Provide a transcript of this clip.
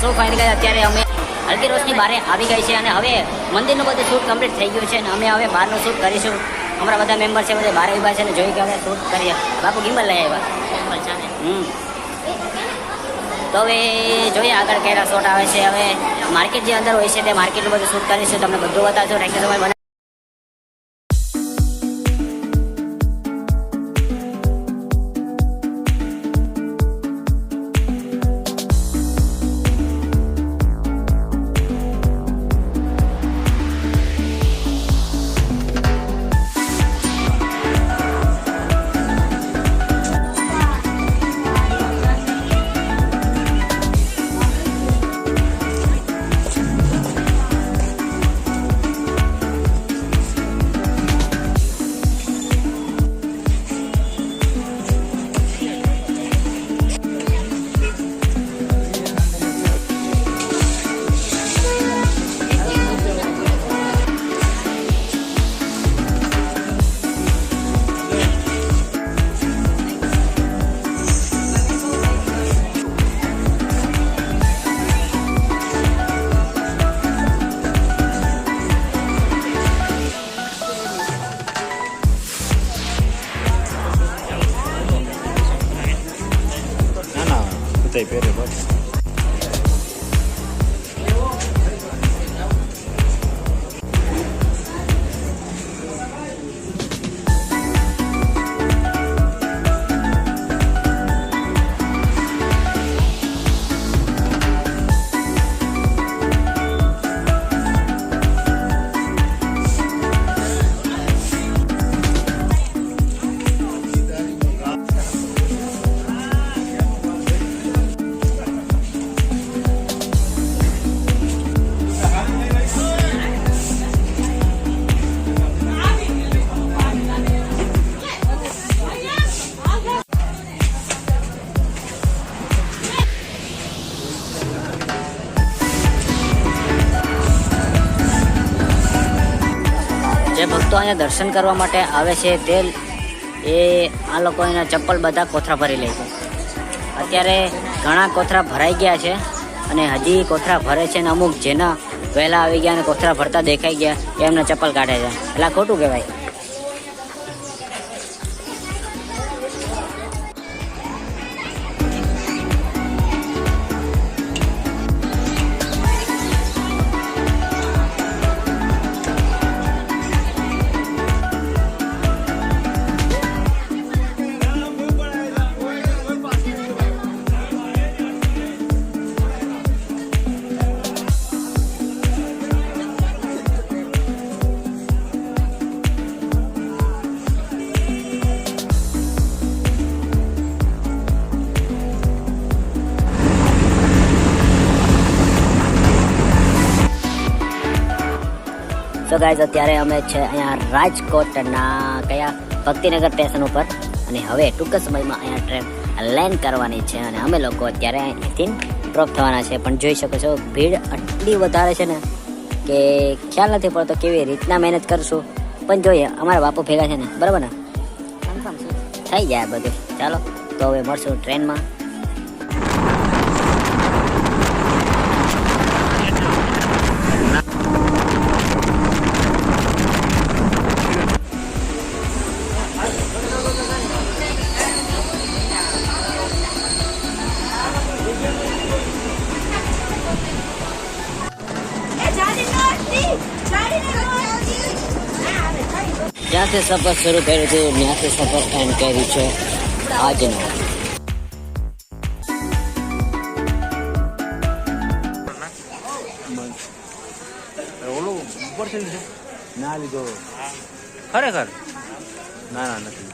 સો final અત્યારે અમે હલ્દી રોશની બારે આવી ગઈ છે અને હવે મંદિરનું બધું શૂટ કમ્પ્લીટ થઈ ગયું છે અને અમે હવે બહારનું શૂટ કરીશું. અમારા બધા મેમ્બર છે બધા બહાર ઉભા છે અને જોઈ કે હવે શૂટ કરીએ. બાપુ ગિમ્બલ લઈ આવ્યા. તો હવે જોઈએ આગળ કયા શોટ આવે છે. હવે માર્કેટ જે અંદર હોય છે તે માર્કેટનું બધું શૂટ કરીશું. તમને બધું બતાવશું. Thank you so much. Перевод. જે ભક્તો અહીંયા દર્શન કરવા માટે આવે છે તે આ લોકો એના ચપ્પલ બધા કોથરા ભરી લે છે. અત્યારે ઘણા કોથરા ભરાઈ ગયા છે અને હજી કોથરા ભરે છે અને અમુક જેના વહેલા આવી ગયા અને કોથરા ભરતા દેખાઈ ગયા એમના ચપ્પલ કાઢે છે. એટલે ખોટું કહેવાય. તો ગાઈઝ અત્યારે અમે છે અહીંયા રાજકોટના કયા ભક્તિનગર સ્ટેશન ઉપર અને હવે ટૂંક સમયમાં અહીંયા ટ્રેન લેન્ડ કરવાની છે અને અમે લોકો અત્યારે અહીંથી ડ્રોપ થવાના છે. પણ જોઈ શકો છો ભીડ આટલી વધારે છે ને કે ખ્યાલ નથી પડતો કેવી રીતના મહેનત કરશું. પણ જોઈએ અમારા બાપુ ભેગા છે ને, બરાબર ને, થઈ જાય બધું. ચાલો તો હવે મળશું ટ્રેનમાં. જ્યાંથી સફર શરૂ કર્યું હતું ત્યાંથી સફર એન્ડ કર્યું છે આજનો. ઓલું ઉપર છે ના લીધો ખરેખર ના નથી.